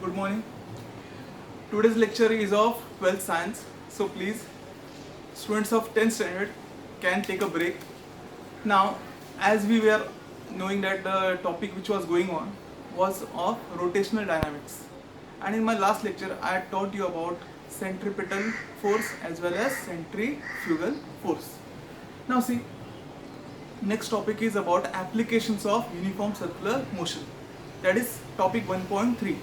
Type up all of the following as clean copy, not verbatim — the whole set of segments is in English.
Good morning. Today's lecture is of 12th science. So please, students of 10th standard can take a break. Now, as we were knowing that the topic which was going on was of rotational dynamics. And in my last lecture, I had taught you about centripetal force as well as centrifugal force. Now see, next topic is about applications of uniform circular motion. That is topic 1.3.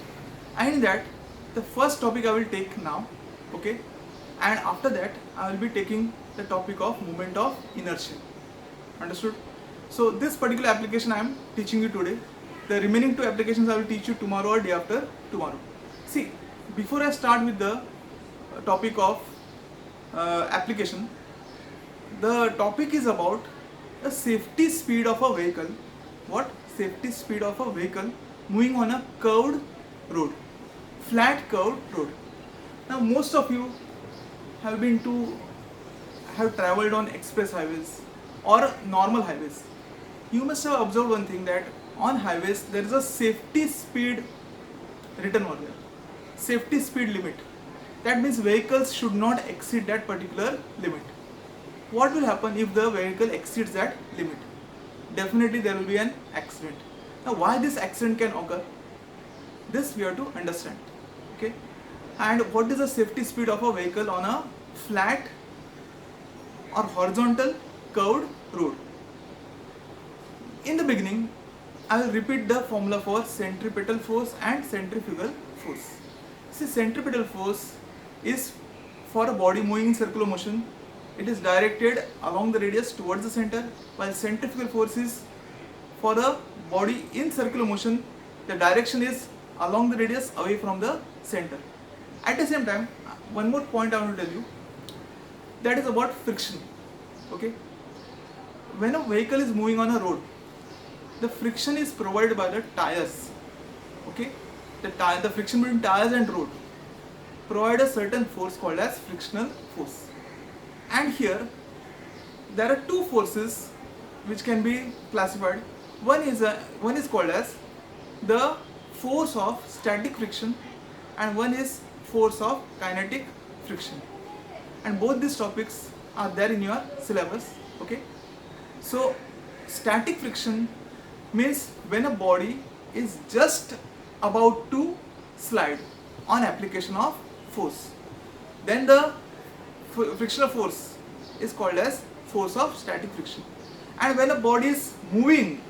And in that, the first topic I will take now, okay, and after that I will be taking the topic of moment of inertia. Understood? So this particular application I am teaching you today. The remaining two applications I will teach you tomorrow or day after tomorrow. See, before I start with the topic of application, the topic is about the safety speed of a vehicle. What? Safety speed of a vehicle moving on a curved road, flat curved road. Now most of you have traveled on express highways or normal highways. You must have observed one thing, that on highways there is a safety speed written over there. Safety speed limit. That means vehicles should not exceed that particular limit. What will happen if the vehicle exceeds that limit? Definitely there will be an accident. Now why this accident can occur? This we have to understand. Okay? And what is the safety speed of a vehicle on a flat or horizontal curved road? In the beginning, I will repeat the formula for centripetal force and centrifugal force. See, centripetal force is for a body moving in circular motion. It is directed along the radius towards the center, while centrifugal force is for the body in circular motion. The direction is along the radius away from the center. At the same time, one more point I want to tell you, that is about friction. Okay, when a vehicle is moving on a road, the friction is provided by the tires. Okay, the friction between tires and road provide a certain force called as frictional force. And here there are two forces which can be classified. One is called as the force of static friction, and one is force of kinetic friction. And both these topics are there in your syllabus. Okay, so static friction means when a body is just about to slide on application of force, then the frictional force is called as force of static friction. And when a body is moving,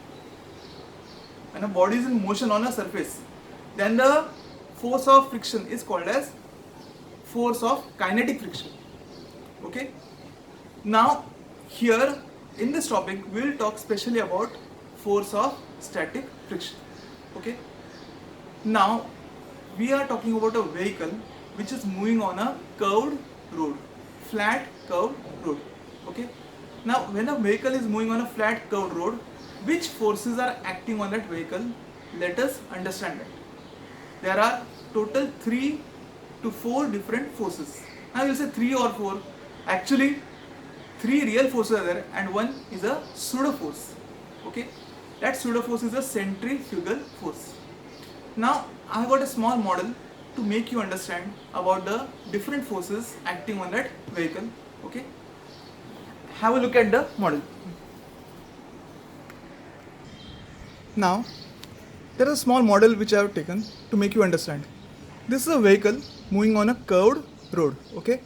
when a body is in motion on a surface, then the force of friction is called as force of kinetic friction. Okay, now here in this topic we will talk specially about force of static friction. Okay, now we are talking about a vehicle which is moving on a curved road, flat curved road. Okay, now when a vehicle is moving on a flat curved road, which forces are acting on that vehicle? Let us understand that. There are total 3 to 4 different forces. Now you will say 3 or 4. Actually 3 real forces are there and one is a pseudo force. Okay, that pseudo force is a centrifugal force. Now I have got a small model to make you understand about the different forces acting on that vehicle. Okay, have a look at the model. Now there is a small model which I have taken to make you understand. This is a vehicle moving on a curved road. Okay,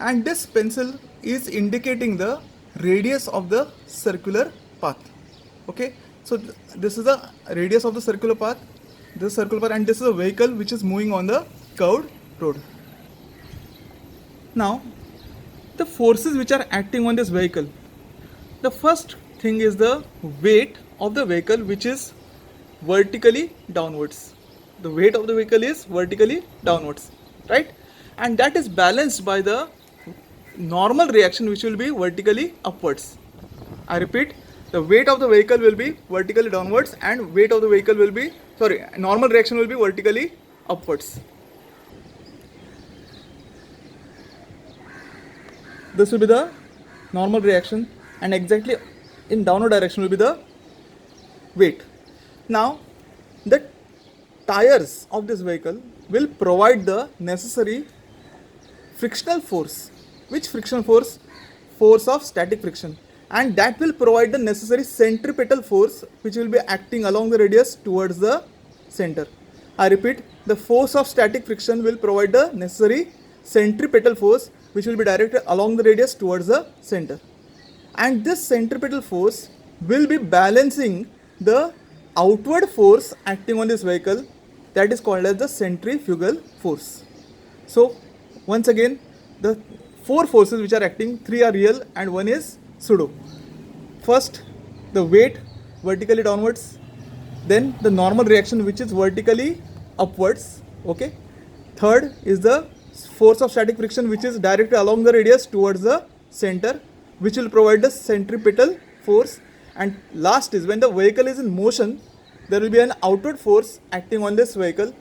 and this pencil is indicating the radius of the circular path. Okay, so this is the radius of the circular path, this circular path, and this is a vehicle which is moving on the curved road. Now the forces which are acting on this vehicle, the first thing is the weight of the vehicle, which is vertically downwards. The weight of the vehicle is vertically downwards, right? And that is balanced by the normal reaction, which will be vertically upwards. I repeat, the weight of the vehicle will be vertically downwards and weight of the vehicle will be, normal reaction will be vertically upwards. This will be the normal reaction, and exactly in downward direction will be the weight. Now the tires of this vehicle will provide the necessary frictional force. Which frictional force? Force of static friction. And that will provide the necessary centripetal force which will be acting along the radius towards the center. I repeat, the force of static friction will provide the necessary centripetal force which will be directed along the radius towards the center. And this centripetal force will be balancing the outward force acting on this vehicle, that is called as the centrifugal force. So once again, the four forces which are acting, three are real and one is pseudo. First, the weight vertically downwards, then the normal reaction which is vertically upwards. Okay. Third is the force of static friction which is directed along the radius towards the center, which will provide the centripetal force. And last is when the vehicle is in motion, there will be an outward force acting on this vehicle,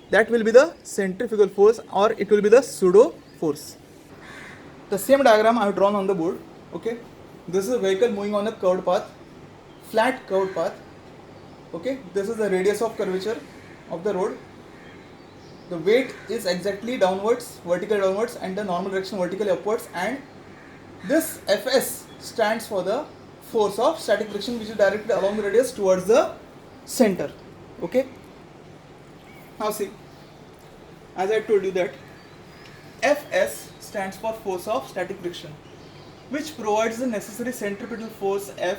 that will be the centrifugal force, or it will be the pseudo force. The same diagram I have drawn on the board. Okay, this is a vehicle moving on a curved path, flat curved path. Okay, this is the radius of curvature of the road. The weight is exactly downwards, vertically downwards, and the normal direction vertically upwards, and this Fs stands for the force of static friction which is directed along the radius towards the center. Okay, now see, as I told you that Fs stands for force of static friction, which provides the necessary centripetal force F,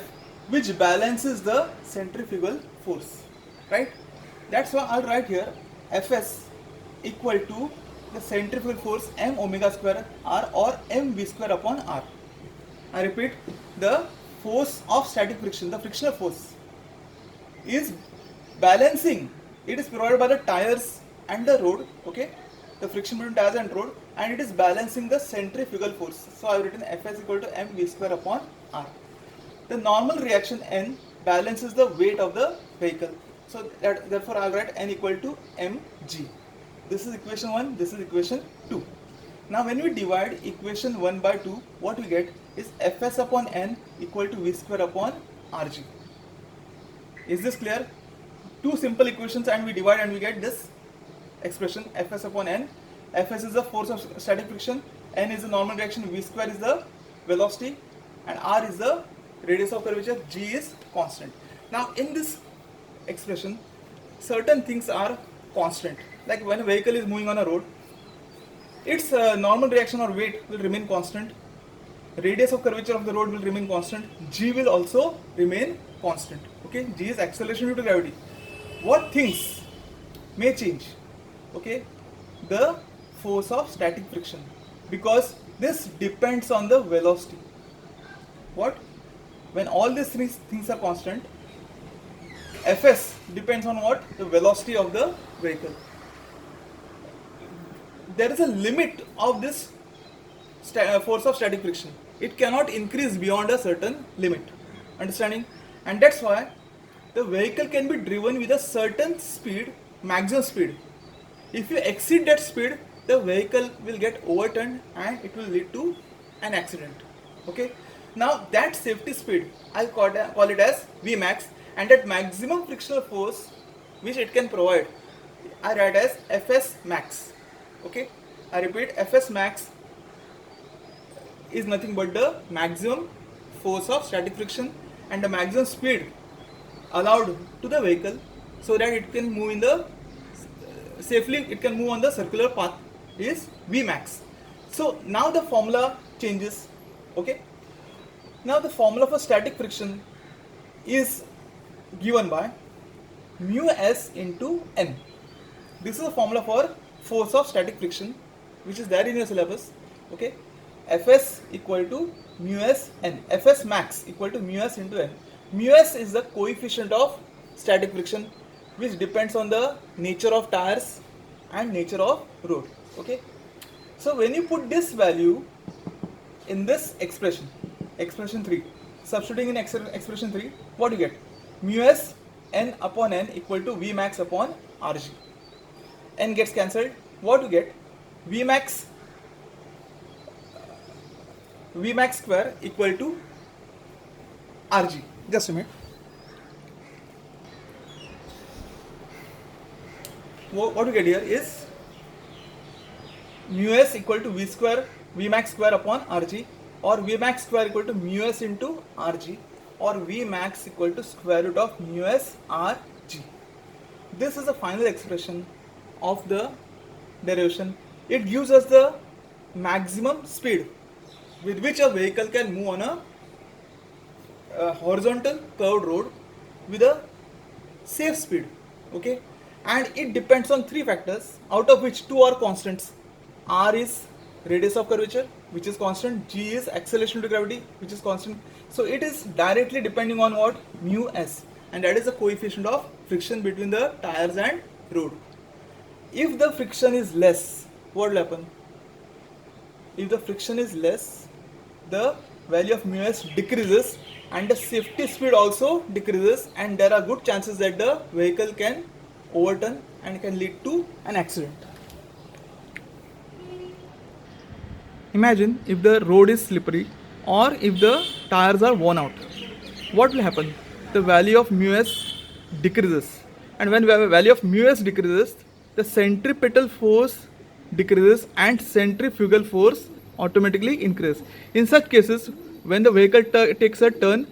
which balances the centrifugal force, right? That's why I'll write here Fs equal to the centrifugal force m omega square r, or mv square upon r. I repeat, the force of static friction, the frictional force, is balancing, it is provided by the tires and the road. Okay, the friction between tires and road, and it is balancing the centrifugal force. So I have written Fs equal to mv square upon r. The normal reaction N balances the weight of the vehicle. So therefore I will write N equal to mg. This is equation 1, this is equation 2. Now when we divide equation 1 by 2, what we get is Fs upon N equal to v square upon rg. Is this clear? Two simple equations and we divide and we get this expression Fs upon N. Fs is the force of static friction, N is the normal reaction, v square is the velocity, and r is the radius of curvature, g is constant. Now in this expression, certain things are constant. Like when a vehicle is moving on a road, its normal reaction or weight will remain constant, radius of curvature of the road will remain constant, g will also remain constant. Okay, g is acceleration due to gravity. What things may change? Okay, the force of static friction, because this depends on the velocity. What? When all these things are constant, Fs depends on what? The velocity of the vehicle. There is a limit of this force of static friction. It cannot increase beyond a certain limit. Understanding? And that's why the vehicle can be driven with a certain speed, maximum speed. If you exceed that speed, the vehicle will get overturned and it will lead to an accident. Okay. Now that safety speed, I'll call it as Vmax, and that maximum frictional force which it can provide, I write as Fs max. Okay, I repeat, Fs max is nothing but the maximum force of static friction and the maximum speed allowed to the vehicle so that it can move in the safely, it can move on the circular path, is Vmax. So now the formula changes. Okay, now the formula for static friction is given by mu s into n. This is the formula for force of static friction which is there in your syllabus. Okay, Fs equal to mu s n, Fs max equal to mu s into n. Mu s is the coefficient of static friction which depends on the nature of tires and nature of road. Okay, so when you put this value in this expression, expression 3, substituting in expression 3, what do you get? Mu s n upon n equal to V max upon Rg. N gets cancelled. What do you get? V max square equal to Rg. Just a minute. what we get here is mu s equal to v square Vmax square upon Rg, or Vmax square equal to mu s into Rg, or Vmax equal to square root of mu s Rg. This is the final expression of the derivation. It gives us the maximum speed with which a vehicle can move on a horizontal curved road with a safe speed. Okay, and it depends on three factors, out of which two are constants. R is radius of curvature, which is constant. G is acceleration to gravity, which is constant. So it is directly depending on what? Mu s, and that is the coefficient of friction between the tires and road. If the friction is less, what will happen? If the friction is less, the value of mu s decreases and the safety speed also decreases, and there are good chances that the vehicle can overturn and can lead to an accident. Imagine if the road is slippery or if the tires are worn out. What will happen? The value of mu s decreases, and when the value of mu s decreases, the centripetal force decreases and centrifugal force automatically increases. In such cases, when the vehicle takes a turn,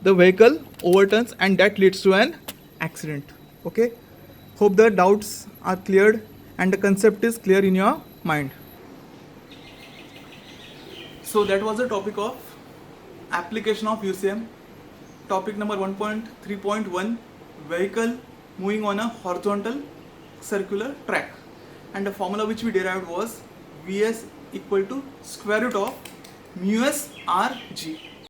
the vehicle overturns and that leads to an accident. Okay, hope the doubts are cleared and the concept is clear in your mind. So that was the topic of application of UCM. Topic number 1.3.1, vehicle moving on a horizontal circular track, and the formula which we derived was Vs equal to square root of mu s Rg.